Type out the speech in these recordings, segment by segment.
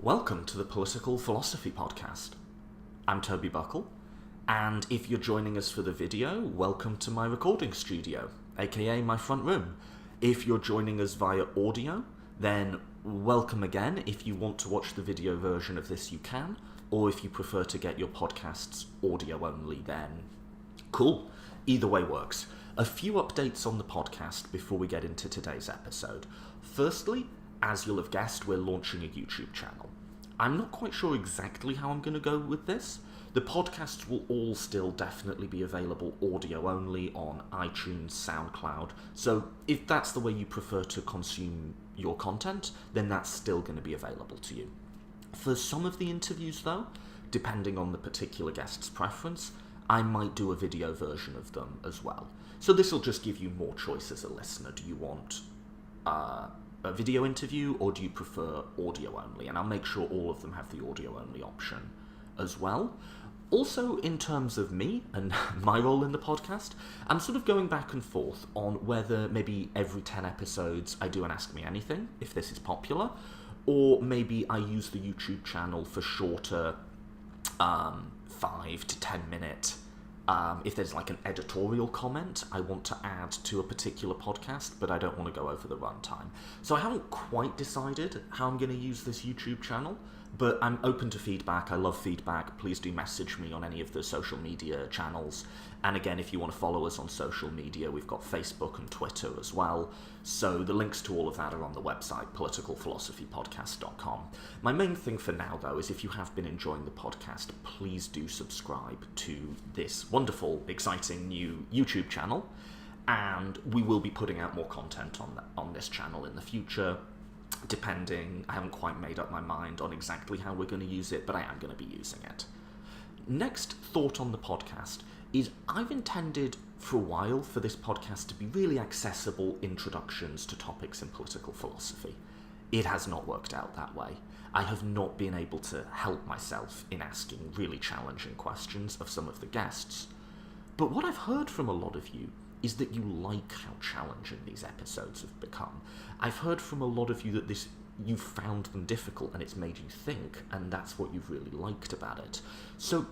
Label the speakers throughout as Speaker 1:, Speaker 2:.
Speaker 1: Welcome to the Political Philosophy Podcast. I'm Toby Buckle, and if you're joining us for the video, welcome to my recording studio, aka my front room. If you're joining us via audio, then welcome again. If you want to watch the video version of this, you can, or if you prefer to get your podcasts audio only, then cool. Either way works. A few updates on the podcast before we get into today's episode. Firstly, as you'll have guessed, we're launching a YouTube channel. I'm not quite sure exactly how I'm going to go with this. The podcasts will all still definitely be available audio only on iTunes, SoundCloud, so if that's the way you prefer to consume your content, then that's still going to be available to you. For some of the interviews though, depending on the particular guest's preference, I might do a video version of them as well. So this will just give you more choice as a listener. Do you want a video interview, or do you prefer audio only? And I'll make sure all of them have the audio only option as well. Also, in terms of me and my role in the podcast, I'm sort of going back and forth on whether maybe every 10 episodes I do an Ask Me Anything, if this is popular, or maybe I use the YouTube channel for shorter 5 to 10 minute if there's like an editorial comment I want to add to a particular podcast, but I don't want to go over the runtime. So I haven't quite decided how I'm going to use this YouTube channel, but I'm open to feedback. I love feedback. Please do message me on any of the social media channels. And again, if you want to follow us on social media, we've got Facebook and Twitter as well. So the links to all of that are on the website, politicalphilosophypodcast.com. My main thing for now, though, is if you have been enjoying the podcast, please do subscribe to this wonderful, exciting new YouTube channel. And we will be putting out more content on this channel in the future. Depending, I haven't quite made up my mind on exactly how we're going to use it, but I am going to be using it. Next thought on the podcast is I've intended for a while for this podcast to be really accessible introductions to topics in political philosophy. It has not worked out that way. I have not been able to help myself in asking really challenging questions of some of the guests. But what I've heard from a lot of you is that you like how challenging these episodes have become. I've heard from a lot of you that you've found them difficult and it's made you think, and that's what you've really liked about it. So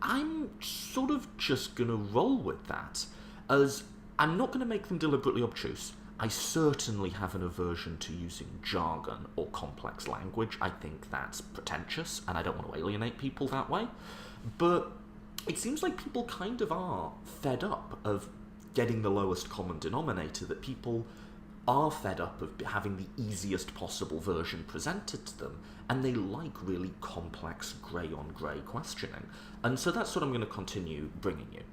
Speaker 1: I'm sort of just going to roll with that, as I'm not going to make them deliberately obtuse. I certainly have an aversion to using jargon or complex language. I think that's pretentious, and I don't want to alienate people that way. But it seems like people kind of are fed up of getting the lowest common denominator, that people are fed up of having the easiest possible version presented to them, and they like really complex grey-on-grey questioning. And so that's what I'm going to continue bringing you.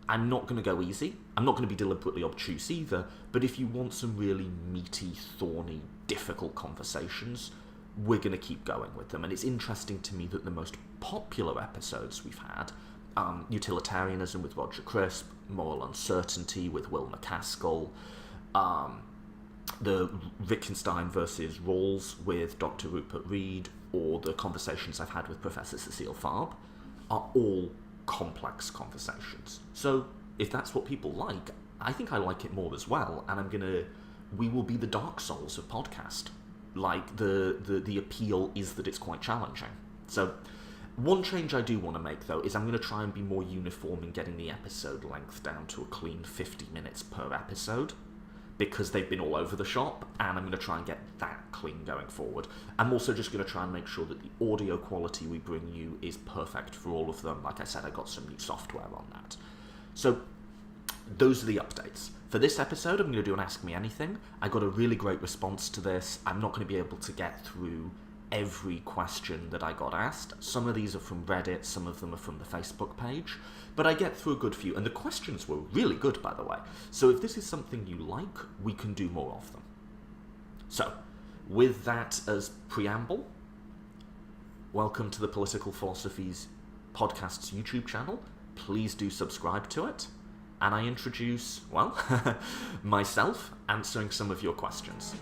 Speaker 1: I'm not going to go easy. I'm not going to be deliberately obtuse either, but if you want some really meaty, thorny, difficult conversations, we're going to keep going with them. And it's interesting to me that the most popular episodes we've had, Utilitarianism with Roger Crisp, Moral Uncertainty with Will MacAskill, the Wittgenstein versus Rawls with Dr. Rupert Read, or the conversations I've had with Professor Cecile Fabre, are all complex conversations. So if that's what people like, I think I like it more as well, and we will be the Dark Souls of podcast. Like, the appeal is that it's quite challenging. So one change I do want to make, though, is I'm going to try and be more uniform in getting the episode length down to a clean 50 minutes per episode, because they've been all over the shop, and I'm going to try and get that clean going forward. I'm also just going to try and make sure that the audio quality we bring you is perfect for all of them. Like I said, I got some new software on that. So those are the updates. For this episode, I'm going to do an Ask Me Anything. I got a really great response to this. I'm not going to be able to get through every question that I got asked. Some of these are from Reddit, some of them are from the Facebook page, but I get through a good few, and the questions were really good, by the way. So if this is something you like, we can do more of them. So, with that as preamble, welcome to the Political Philosophy's podcast's YouTube channel. Please do subscribe to it, and I introduce, well, myself answering some of your questions.